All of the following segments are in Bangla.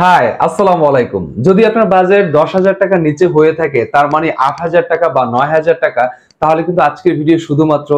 হাই, আসসালামু আলাইকুম। যদি আপনার বাজেট 10,000 টাকার নিচে হয়ে থাকে, তার মানে 8,000 টাকা বা 9,000 টাকা, তাহলে কিন্তু আজকের ভিডিও শুধুমাত্র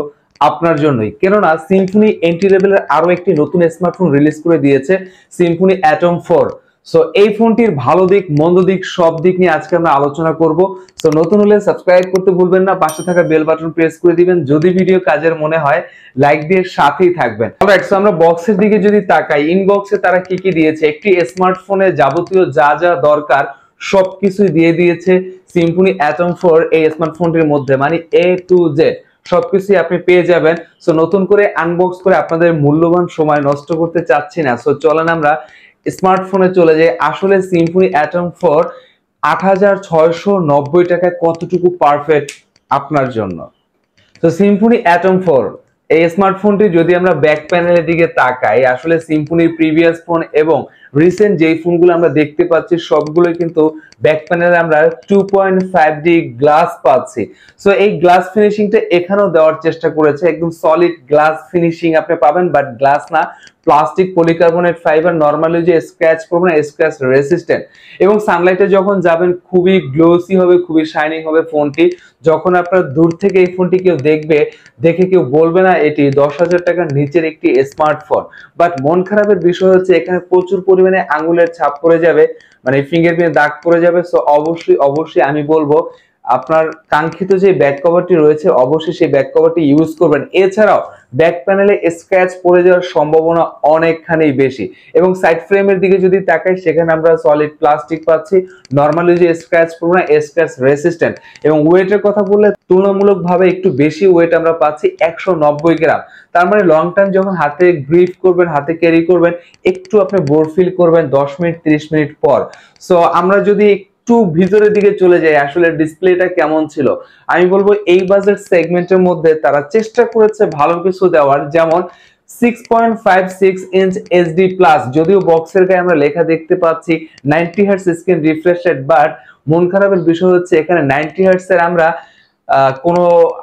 আপনার জন্যই। কেননা সিম্ফনি এন্ট্রি লেভেলের আরো একটি নতুন স্মার্টফোন রিলিজ করে দিয়েছে, সিম্ফনি অ্যাটম 4। সো এই ফোনটির ভালো দিক, মন্দ দিক, সব দিক নিয়ে আজকে আমরা আলোচনা করব। সো নতুন হলে সাবস্ক্রাইব করতে ভুলবেন না, পাশে থাকা বেল বাটন প্রেস করে দিবেন। যদি ভিডিও কাজের মনে হয় লাইক দিয়ে সাথেই থাকবেন। অলরাইট, সো আমরা বক্সের দিকে যদি তাকাই, ইনবক্সে তারা কি কি দিয়েছে, একটি স্মার্টফোনে যাবতীয় যা যা দরকার সবকিছুই দিয়ে দিয়েছে সিম্ফনি অ্যাটম 4 এই স্মার্টফোনটির মধ্যে, মানে এ টু জেড সবকিছুই আপনি পেয়ে যাবেন। সো নতুন করে আনবক্স করে আপনাদের মূল্যবান সময় নষ্ট করতে চাচ্ছি না। সো চলেন আমরা স্মার্টফোনে চলে যাই। আসলে সিম্ফনি অ্যাটম 4 8,690 টাকায় কতটুকু পারফেক্ট আপনার জন্য। তো সিম্ফনি অ্যাটম 4 এই স্মার্টফোনটি যদি আমরা ব্যাক প্যানেলের দিকে তাকাই, আসলে সিম্ফনির প্রিভিয়াস ফোন এবং রিসেন্ট যেই ফোনগুলো আমরা দেখতে পাচ্ছি সবগুলো কিন্তু ব্যাক প্যানেলে আমরা 2.5D গ্লাস পাচ্ছি। সো এই গ্লাস ফিনিশিংটা এখানেও দেওয়ার চেষ্টা করেছে, একদম সলিড গ্লাস ফিনিশিং আপনি পাবেন, বাট গ্লাস না, প্লাস্টিক পলিকার্বনেট ফাইবার। নরমালি যে স্ক্র্যাচ করবে না, স্ক্র্যাচ রেসিস্ট্যান্ট, এবং সানলাইটে যখন যাবেন খুবই গ্লোসি হবে, খুবই শাইনিং হবে ফোনটি। যখন আপনার দূর থেকে এই ফোনটি কেউ দেখে কেউ বলবে না এটি 10,000 টাকার নিচের একটি স্মার্টফোন। বাট মন খারাপের বিষয় হচ্ছে এখানে প্রচুর পরিমাণে আঙ্গুলের ছাপ পড়ে যাবে, মানে ফিঙ্গারপ্রিন্ট দাগ পড়ে যাবে। সো অবশ্যই আমি বলবো আপনার কাঙ্ক্ষিত যে ব্যাক কভারটি রয়েছে অবশ্যই সেই ব্যাক কভারটি ইউজ করবেন। এছাড়াও ব্যাক প্যানেলে স্ক্র্যাচ পড়ে যাওয়ার সম্ভাবনা অনেকখানি বেশি। এবং সাইড ফ্রেমের দিকে যদি তাকাই, সেখানে আমরা সলিড প্লাস্টিক পাচ্ছি, নরমালি যে স্ক্র্যাচ পড়বে না, স্ক্র্যাচ রেসিস্ট্যান্ট। এবং ওয়েটের কথা বললে তুলনামূলকভাবে একটু বেশি ওয়েট আমরা পাচ্ছি, 190 গ্রাম। তার মানে লং টাইম যখন হাতে গ্রিপ করবেন, হাতে ক্যারি করবেন, একটু আপনি বোর ফিল করবেন 10 মিনিট 30 মিনিট পর। সো আমরা যদি একটু ভিতরের দিকে চলে যাই, আসলে ডিসপ্লেটা কেমন ছিল, আমি বলবো এই বাজেট সেগমেন্টের মধ্যে তারা চেষ্টা করেছে ভালো কিছু দেওয়ার, যেমন 6.56 ইঞ্চ এইচডি প্লাস। যদিও বক্সের গায়ে আমরা লেখা দেখতে পাচ্ছি 90 hertz screen refresh rate, but মন খারাপের বিষয় হচ্ছে এখানে 90 হার্টজ এর আমরা কোনো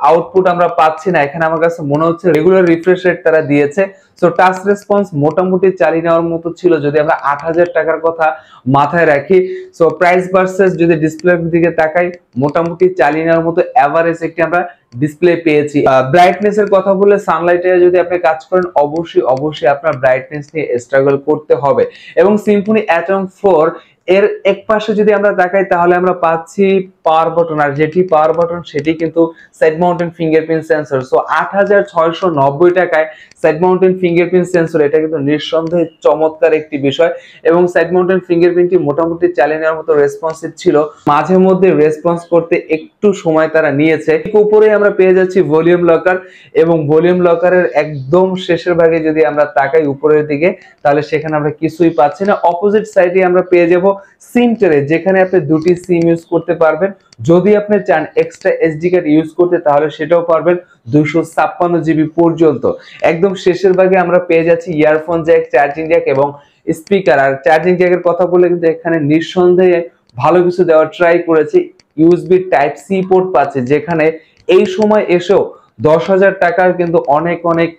আউটপুট আমরা পাচ্ছি না। এখানে আমার কাছে মনে হচ্ছে রেগুলার রিফ্রেশ রেট তারা দিয়েছে। সো টাচ রেসপন্স মোটামুটি চালিয়ে নেওয়ার মতো ছিল যদি আমরা 8,000 টাকার কথা মাথায় রাখি। সো প্রাইস ভার্সেস যদি ডিসপ্লের দিকে তাকাই, মোটামুটি চালিয়ে নেওয়ার মতো এভারেজ একটি আমরা ডিসপ্লে পেয়েছি। ব্রাইটনেস এর কথা বললে, সানলাইটে যদি আপনি কাজ করেন অবশ্যই আপনার ব্রাইটনেস নিয়ে স্ট্রাগল করতে হবে। এবং সিম্ফনি অ্যাটম 4 এর এক পাশে যদি আমরা তাকাই, তাহলে আমরা পাচ্ছি পাওয়ার বাটন, আর যেটি পাওয়ার বাটন সেটি কিন্তু side mountain fingerprint sensor. So 8,690 টাকায় সাইড মাউন্টেন ফিঙ্গারপ্রিন্ট সেন্সর, এটা কিন্তু নিঃসন্দেহে চমৎকার একটি বিষয়। এবং সাইড মাউন্টেন ফিঙ্গারপ্রিন্টটি মোটামুটি চালিয়ে নেওয়ার মতো রেসপন্সিভ ছিল, মাঝে মধ্যে রেসপন্স করতে একটু সময় তারা নিয়েছে। উপরে আমরা পেয়ে যাচ্ছি ভলিউম লকার, এবং ভলিউম লকারের একদম শেষের ভাগে যদি আমরা তাকাই উপরের দিকে, তাহলে সেখানে আমরা কিছুই পাচ্ছি না। অপোজিট সাইডে আমরা পেয়ে যাব সিম ট্রে, যেখানে আপনি দুটি সিম ইউজ করতে পারবেন। যদি আপনি চান এক্সট্রা এসডি কার্ড ইউজ করতে, তাহলে সেটাও পারবেন 256 জিবি পর্যন্ত। একদম শেষের ভাগে আমরা পেয়ে যাচ্ছি ইয়ারফোন জ্যাক, চার্জিং জ্যাক এবং স্পিকার। আর চার্জিং জ্যাকের কথা বললে কিন্তু এখানে নিঃসন্দেহে ভালো কিছু দেওয়ার ট্রাই করেছি। ইউএসবি টাইপ সি পোর্ট পাচ্ছে, যেখানে এই সময় এসেও 10,000 টাকার কিন্তু অনেক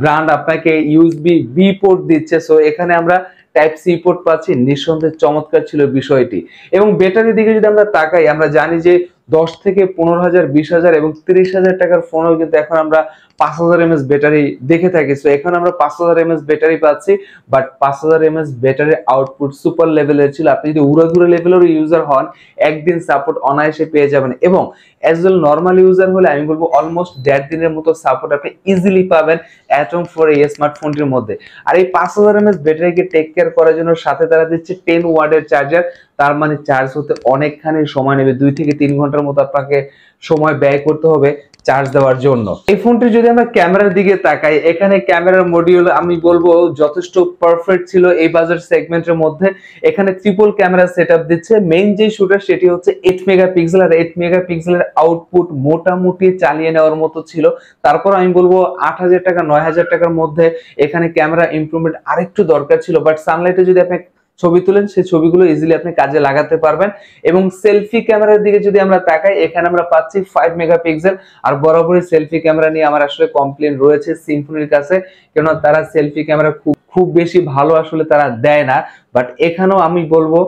ব্র্যান্ড আপনাকে ইউএসবি বি পোর্ট দিচ্ছে। সো এখানে আমরা টাইপ সি পোর্ট পাচ্ছি, নিঃসন্দেহে চমৎকার ছিল বিষয়টি। এবং ব্যাটারির দিকে যদি আমরা তাকাই, আমরা জানি যে 10 থেকে 15,000, 20,000 এবং 30,000 টাকার ফোনও কিন্তু এখন আমরা 5,000 mAh ব্যাটারি দেখে থাকি। সো এখন আমরা 5,000 mAh ব্যাটারি পাচ্ছি, but 5,000 mAh battery output super লেভেলের ছিল। আপনি যদি উড়াধুরা লেভেলের ইউজার হন, একদিন সাপোর্ট অনায়াসে পেয়ে যাবেন। এবং অ্যাজ ওয়েল নর্মাল ইউজার হলে আমি বলবো অলমোস্ট 1.5 দিনের মতো সাপোর্ট আপনি ইজিলি পাবেন অ্যাটম 4 এই স্মার্টফোনটির মধ্যে। আর এই 5,000 mAh ব্যাটারিকে টেক কেয়ার করার জন্য সাথে তারা দিচ্ছে 10 ওয়াটের চার্জার। তার মানে চার্জ হতে অনেকখানি সময় নেবে, 2 থেকে 3 ঘন্টার মতো আপনাকে সময় ব্যয় করতে হবে চার্জ দেওয়ার জন্য। এই ফোনটি যদি আমরা ক্যামেরার দিকে তাকাই, এখানে ক্যামেরার মডিউল আমি বলবো যথেষ্ট পারফেক্ট ছিল এই বাজার সেগমেন্টের মধ্যে। এখানে ট্রিপল ক্যামেরা সেটআপ দিচ্ছে। মেইন যে শুটার সেটি হচ্ছে 8 মেগাপিক্সেল, আর 8 মেগাপিক্সেলের আউটপুট মোটামুটি চালিয়ে নেওয়ার মতো ছিল। তারপর আমি বলবো 8,000 টাকা 9,000 টাকার মধ্যে এখানে ক্যামেরা ইমপ্রুভমেন্ট আরেকটু দরকার ছিল, বাট সানলাইটে যদি আপনি ছবি তুলেন সেই ছবিগুলো ইজিলি আপনি কাজে লাগাতে পারবেন। এবং সেলফি ক্যামেরার দিকে যদি আমরা তাকাই, এখানে আমরা পাচ্ছি 5 মেগাপিক্সেল। আর বরাবরই সেলফি ক্যামেরা নিয়ে আমার আসলে কমপ্লেইন রয়েছে সিম্ফনির কাছে, কেননা তারা সেলফি ক্যামেরা খুব বেশি ভালো আসলে তারা দেয় না, বাট এখানেও আমি বলবো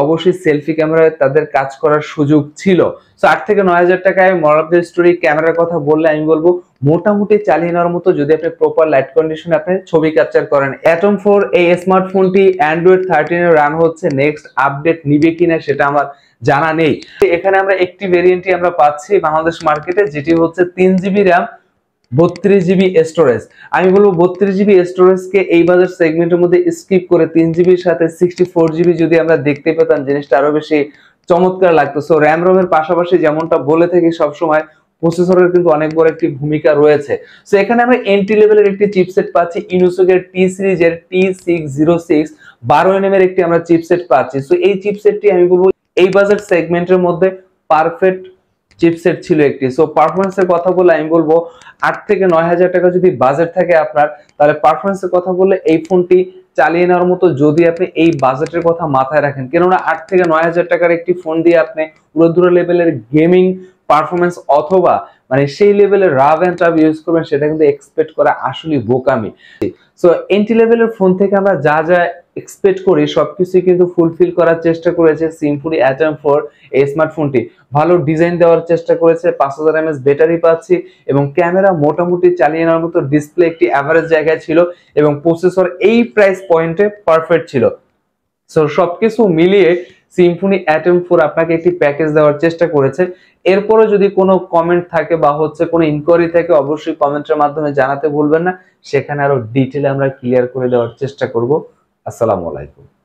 অবশ্যই সেলফি ক্যামেরায় তাদের কাজ করার সুযোগ ছিল। সো 8 থেকে 9,000 টাকায় মোরাল অফ দ্য স্টোরি ক্যামেরার কথা বললে আমি বলবো মোটামুটি চালিয়ে নেওয়ার মতো, যদি আপনি প্রপার লাইট কন্ডিশনে আপনি ছবি ক্যাপচার করেন। অ্যাটম 4 এই স্মার্টফোনটি অ্যান্ড্রয়েড 13 এ রান হচ্ছে, নেক্সট আপডেট নিবে কিনা সেটা আমার জানা নেই। এখানে আমরা একটি ভেরিয়েন্টই আমরা পাচ্ছি বাংলাদেশ মার্কেটে, যেটি হচ্ছে 3GB র্যাম 32GB স্টোরেজ। আমি বলবো 32GB স্টোরেজকে এই বাজার সেগমেন্টের মধ্যে স্কিপ করে 3GBর সাথে 64GB যদি আমরা দেখতে পেতাম, জিনিসটা আরো বেশি চমৎকার লাগতো। সো র্যাম রোমের পাশাপাশি যেমনটা বলে থাকি সবসময়, প্রসেসরের কিন্তু অনেক বড় একটি ভূমিকা রয়েছে। সো এখানে আমরা এন্ট্রি লেভেলের একটি চিপসেট পাচ্ছি, ইনোসকের টি সিরিজের T606 12nm এর একটি আমরা চিপসেট পাচ্ছি। সো এই চিপসেটটি আমি বলবো এই বাজার সেগমেন্টের মধ্যে পারফেক্ট চিপসেট ছিল একটি। সো পারফরম্যান্সের কথা বলে আমি বলবো 8 থেকে 9,000 টাকা যদি বাজেট থাকে আপনার, তাহলে পারফরম্যান্সের কথা বললে এই ফোনটি চালিয়ে নেওয়ার মতো, যদি আপনি এই বাজেটের কথা মাথায় রাখেন। কেননা 8 থেকে 9,000 টাকার একটি ফোন দিয়ে আপনি পুরো লেভেলের গেমিং পারফরম্যান্স অথবা মানে সেই লেভেলের রাভ এন্ড টাফ ইউজ করবেন, সেটা কিন্তু এক্সপেক্ট করা আসলে বোকামি। সো এন্ট্রি লেভেলের ফোন থেকে আমরা যা যা এক্সপেক্ট করি সবকিছু কিন্তু ফুলফিল করার চেষ্টা করেছে সিম্ফনি অ্যাটম 4 এই স্মার্টফোনটি। ভালো ডিজাইন দেওয়ার চেষ্টা করেছে, 5000 mAh ব্যাটারি পাচ্ছি এবং ক্যামেরা মোটামুটি চালিয়ে নেওয়ার মতো, ডিসপ্লে একটি এভারেজ জায়গায় ছিল এবং প্রসেসর এই প্রাইস পয়েন্টে পারফেক্ট ছিল। সো সবকিছু মিলিয়ে সিম্ফনি অ্যাটম 4 আপনাকে একটি প্যাকেজ দেওয়ার চেষ্টা করেছে। এরপরে যদি কোনো কমেন্ট থাকে বা হচ্ছে কোনো ইনকোয়ারি থাকে, অবশ্যই কমেন্টের মাধ্যমে জানাতে ভুলবেন না, সেখানে আরো ডিটেইলে আমরা ক্লিয়ার করে দেওয়ার চেষ্টা করব। আসসালামু আলাইকুম।